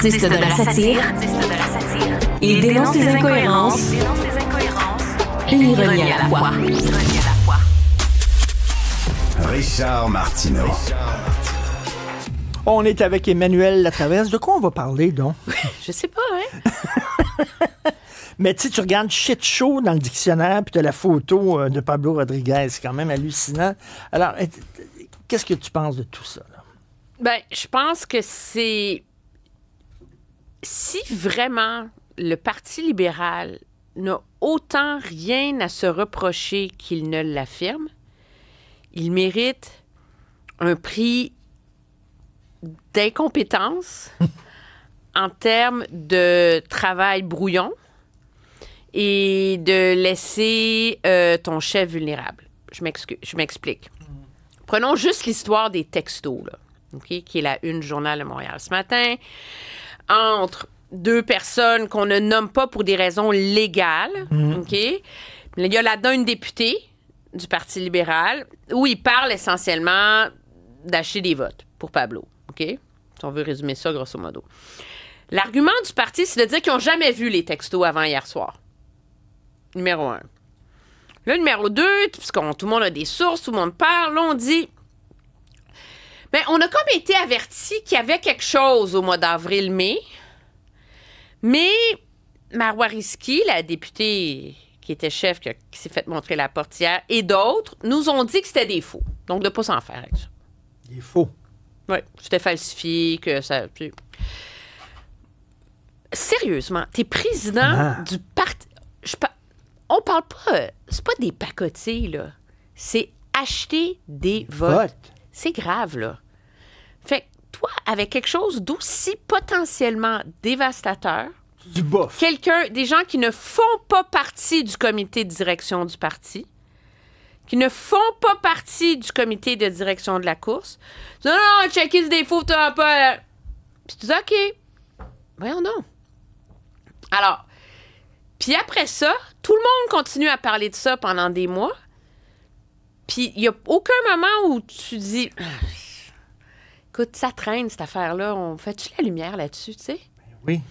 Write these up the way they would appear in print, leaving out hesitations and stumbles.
artiste de la satire. Il dénonce les incohérences et l'ironie à la fois. Richard Martineau. On est avec Emmanuel Latraverse. De quoi on va parler, donc? Je sais pas, hein? Mais tu sais, tu regardes shit show dans le dictionnaire, puis tu as la photo de Pablo Rodriguez. C'est quand même hallucinant. Alors, qu'est-ce que tu penses de tout ça, là? Ben, je pense que c'est... Si vraiment le Parti libéral n'a autant rien à se reprocher qu'il ne l'affirme, il mérite un prix d'incompétence en termes de travail brouillon et de laisser ton chef vulnérable. Je m'explique. Prenons juste l'histoire des textos, là, okay, qui est la une du Journal de Montréal. Ce matin, entre deux personnes qu'on ne nomme pas pour des raisons légales, OK? Il y a là-dedans une députée du Parti libéral où il parle essentiellement d'acheter des votes pour Pablo, OK? Si on veut résumer ça, grosso modo. L'argument du parti, c'est de dire qu'ils n'ont jamais vu les textos avant hier soir. Numéro 1. Là, numéro 2, puisque tout le monde a des sources, tout le monde parle, là, on dit... Bien, on a comme été averti qu'il y avait quelque chose au mois d'avril-mai, mais Marois Risky, la députée qui était chef, qui s'est fait montrer la portière, et d'autres, nous ont dit que c'était des faux. Donc, de ne pas s'en faire avec ça. Des faux. Oui, c'était falsifié, que ça... Sérieusement, t'es président du parti... On parle pas... C'est pas des pacotiers, là. C'est acheter des votes. C'est grave, là. Fait que toi, avec quelque chose d'aussi potentiellement dévastateur... Du bof. Des gens qui ne font pas partie du comité de direction du parti, qui ne font pas partie du comité de direction de la course. Non, checker des faux, t'as pas... Puis tu dis, OK, voyons donc. Alors, puis après ça, tout le monde continue à parler de ça pendant des mois. Puis il n'y a aucun moment où tu dis, écoute, ça traîne cette affaire-là, on fait-tu la lumière là-dessus, tu sais? Oui.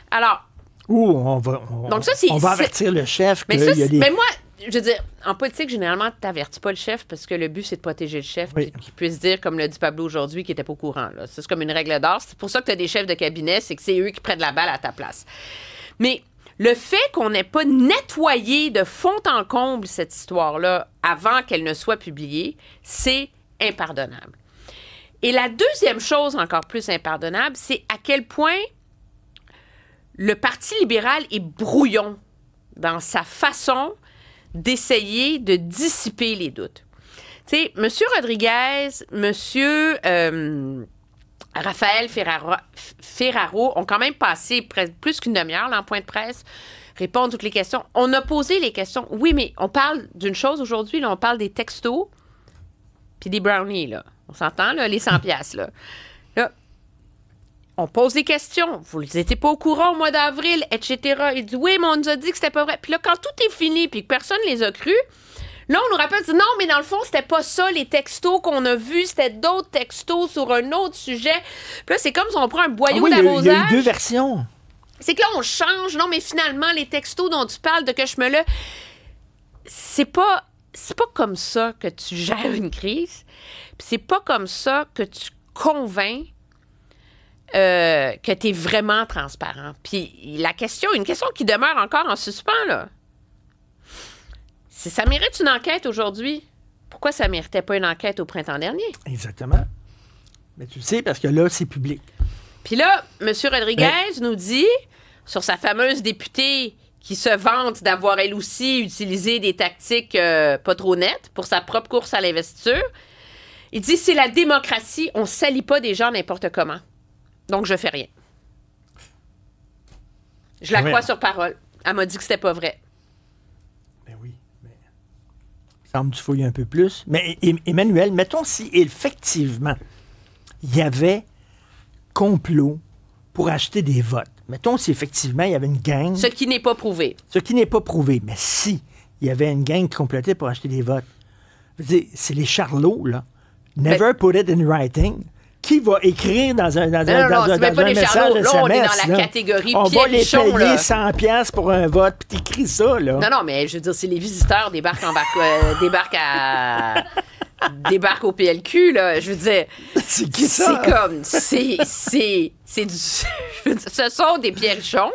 Alors... on va avertir le chef qu'il y a des... Mais moi, je veux dire, en politique, généralement, tu n'avertis pas le chef parce que le but, c'est de protéger le chef, oui, qu'il puisse dire, comme l'a dit Pablo aujourd'hui, qu'il n'était pas au courant. Là. C'est comme une règle d'or. C'est pour ça que tu as des chefs de cabinet, c'est que c'est eux qui prennent la balle à ta place. Mais le fait qu'on n'ait pas nettoyé de fond en comble cette histoire-là avant qu'elle ne soit publiée, c'est impardonnable. Et la deuxième chose encore plus impardonnable, c'est à quel point le Parti libéral est brouillon dans sa façon d'essayer de dissiper les doutes. Tu sais, M. Rodriguez, M. Raphaël Ferraro ont quand même passé plus qu'une demi-heure là, en point de presse, répondre à toutes les questions. On a posé les questions. Oui, mais on parle d'une chose aujourd'hui, là, on parle des textos puis des brownies, là. On s'entend, là, les 100 piastres, là. Là, on pose des questions. Vous n'étiez pas au courant au mois d'avril, etc. Il dit, oui, mais on nous a dit que c'était pas vrai. Puis là, quand tout est fini puis que personne ne les a crus, là, on nous rappelle, dit, non, mais dans le fond, c'était pas ça, les textos qu'on a vus, c'était d'autres textos sur un autre sujet. Puis là, c'est comme si on prend un boyau d'arrosage. Il y a eu deux versions. C'est que là, on change. Non, mais finalement, les textos dont tu parles de que je me le... C'est pas comme ça que tu gères une crise. Puis c'est pas comme ça que tu convaincs que tu es vraiment transparent. Puis une question qui demeure encore en suspens, là. Ça mérite une enquête aujourd'hui. Pourquoi ça ne méritait pas une enquête au printemps dernier? Exactement. Mais tu le sais, parce que là, c'est public. Puis là, M. Rodriguez nous dit, sur sa fameuse députée qui se vante d'avoir, elle aussi, utilisé des tactiques pas trop nettes pour sa propre course à l'investiture, il dit, c'est la démocratie, on ne salit pas des gens n'importe comment. Donc, je fais rien. Je la crois sur parole. Elle m'a dit que c'était pas vrai. Ben oui. Mais... il semble que tu fouilles un peu plus. Mais Emmanuel, mettons si effectivement il y avait complot pour acheter des votes. Mettons si effectivement il y avait une gang. Ce qui n'est pas prouvé. Ce qui n'est pas prouvé. Mais si il y avait une gang qui complotait pour acheter des votes. C'est les charlots, là. Never put it in writing. qui va écrire dans un, dans Non, un, non, dans c'est un, même dans pas un des message Charlots. SMS? Là, on est dans la là. catégorie On va les pierrichon, payer là. 100 piastres pour un vote, puis t'écris ça, là. Non, mais je veux dire, si les visiteurs débarquent débarquent au PLQ, là, je veux dire, C'est qui ça? c'est comme, c'est du, je veux dire, ce sont des pierrichons.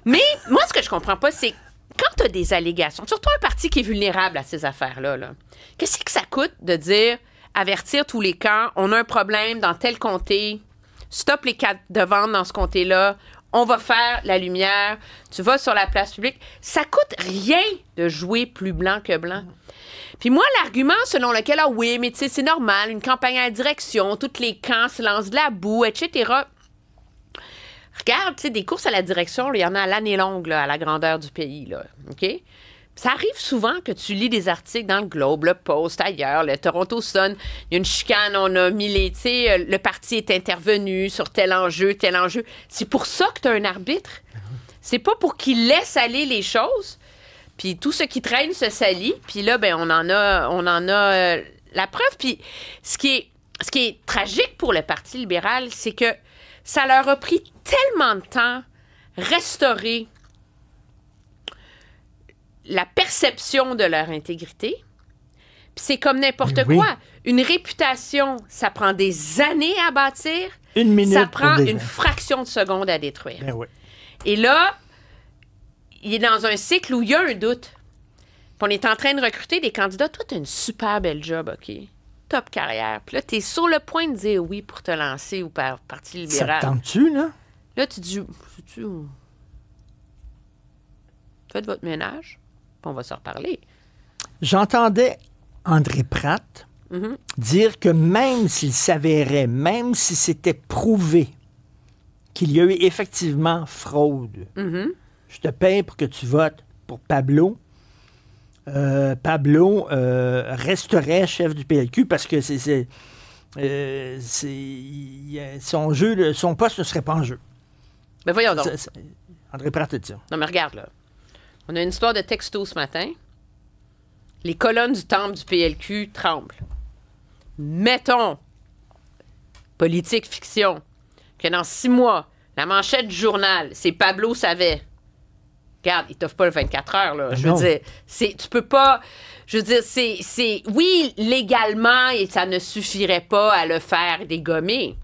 Mais moi, ce que je comprends pas, c'est quand tu as des allégations, surtout un parti qui est vulnérable à ces affaires-là, là, qu'est-ce que ça coûte de dire, avertir tous les camps, on a un problème dans tel comté, stop les cartes de vente dans ce comté-là, on va faire la lumière, tu vas sur la place publique. Ça coûte rien de jouer plus blanc que blanc. Puis moi, l'argument selon lequel, ah oui, mais tu sais, c'est normal, une campagne à la direction, tous les camps se lancent de la boue, etc. Regarde, tu sais, des courses à la direction, il y en a à l'année longue, là, à la grandeur du pays, là, OK? Ça arrive souvent que tu lis des articles dans le Globe, le Post, ailleurs, le Toronto Sun. Il y a une chicane, on a mis les... Tu sais, le parti est intervenu sur tel enjeu, tel enjeu. C'est pour ça que tu as un arbitre. C'est pas pour qu'il laisse aller les choses. Puis tout ce qui traîne se salit. Puis là, ben on en a la preuve. Puis ce qui est tragique pour le Parti libéral, c'est que ça leur a pris tellement de temps restaurer la perception de leur intégrité. Puis c'est comme n'importe Oui. quoi. Une réputation, ça prend des années à bâtir. Une minute Ça pour prend des- une fraction de seconde à détruire. Ben oui. Et là, il est dans un cycle où il y a un doute. Puis on est en train de recruter des candidats. Toi, tu as une super belle job, OK? Top carrière. Puis là, tu es sur le point de dire oui pour te lancer ou par Parti Ça libéral. te tente-tu, là? Là, tu dis, faites votre ménage, puis on va se reparler. J'entendais André Pratt Mhm. dire que même s'il s'avérait, même si c'était prouvé qu'il y a eu effectivement fraude, Mhm. je te paye pour que tu votes pour Pablo. Pablo resterait chef du PLQ parce que son poste ne serait pas en jeu. Mais voyons donc. André Pratt a dit ça. Non, mais regarde, là. On a une histoire de texto ce matin. Les colonnes du temple du PLQ tremblent. Mettons, politique fiction, que dans 6 mois, la manchette du journal, c'est Pablo savait. Regarde, il t'offre pas le 24 heures, là. Je non. veux dire, tu peux pas... Je veux dire, c'est... Oui, légalement, et ça ne suffirait pas à le faire dégommer.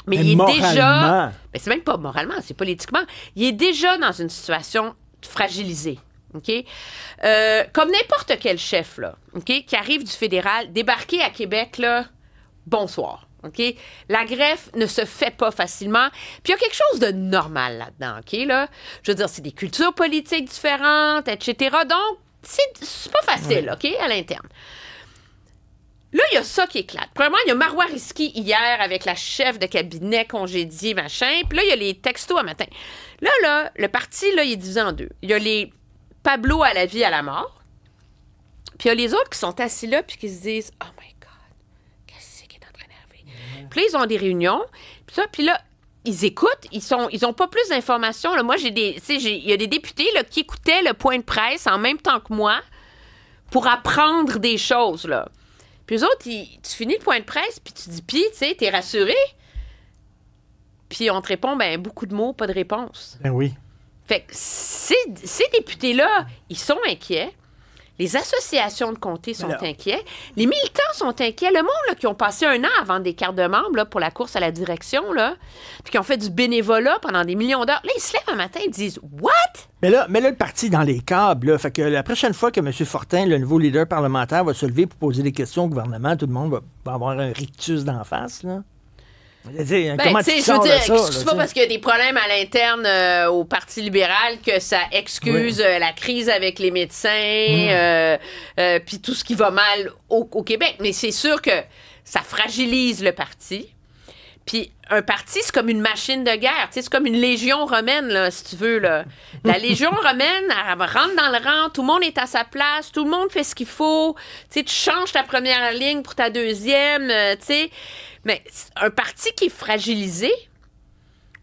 Mais il est déjà... moralement. Mais c'est même pas moralement, c'est politiquement. Il est déjà dans une situation fragilisée. OK? Comme n'importe quel chef, là, OK, qui arrive du fédéral, débarquer à Québec, là, bonsoir. OK? La greffe ne se fait pas facilement. Puis il y a quelque chose de normal là-dedans, OK? Là? Je veux dire, c'est des cultures politiques différentes, etc. Donc, c'est pas facile, OK, à l'interne. Là, il y a ça qui éclate. Premièrement, il y a Marois Risky hier avec la chef de cabinet congédiée, machin. Puis là, il y a les textos à matin. Là, le parti, là, il est divisé en deux. Il y a les Pablo à la vie, à la mort. Puis il y a les autres qui sont assis là puis qui se disent « Oh my God, qu'est-ce qui est en train d'arriver? » Puis là, ils ont des réunions. Puis là, ils écoutent. Ils ont pas plus d'informations. Là. Moi, il y a des députés là, qui écoutaient le point de presse en même temps que moi pour apprendre des choses, là. Puis eux autres, tu finis le point de presse, puis tu dis, puis, tu sais, t'es rassuré? Puis on te répond, ben beaucoup de mots, pas de réponse. Ben oui. Fait que ces députés-là, ils sont inquiets. Les associations de comté sont inquiets. Les militants sont inquiets. Le monde là, qui ont passé 1 an à vendre des cartes de membres là, pour la course à la direction, là, puis qui ont fait du bénévolat pendant des millions d'heures, là, ils se lèvent un matin et disent « What? » Mais là, le parti dans les câbles, là, fait que la prochaine fois que M. Fortin, le nouveau leader parlementaire, va se lever pour poser des questions au gouvernement, tout le monde va avoir un rictus d'en face, là. Comment tu je sors veux de dire, ça? c'est pas parce qu'il y a des problèmes à l'interne au Parti libéral que ça excuse la crise avec les médecins, puis tout ce qui va mal au Québec. Mais c'est sûr que ça fragilise le parti. Puis un parti, c'est comme une machine de guerre. C'est comme une légion romaine, là, si tu veux. Là. La légion romaine, elle rentre dans le rang, tout le monde est à sa place, tout le monde fait ce qu'il faut. Tu changes ta première ligne pour ta deuxième. Mais un parti qui est fragilisé,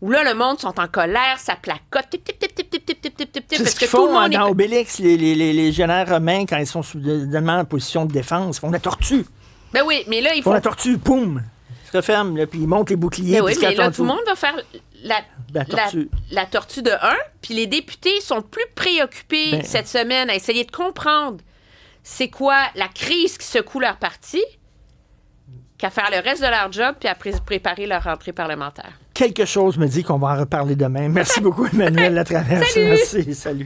où là, le monde sont en colère, ça placote, c'est ce qu'ils font dans Obélix, les légionnaires romains, quand ils sont soudainement en position de défense. Ils font la tortue. Ben oui, mais là, Ils font la tortue, poum! se referment, là, puis ils montent les boucliers. Mais oui, puis mais là, quand tout le monde va faire la tortue de 1, puis les députés sont plus préoccupés cette semaine à essayer de comprendre c'est quoi la crise qui secoue leur parti qu'à faire le reste de leur job puis à préparer leur rentrée parlementaire. Quelque chose me dit qu'on va en reparler demain. Merci beaucoup, Emmanuel Latraverse. Salut! Merci, salut.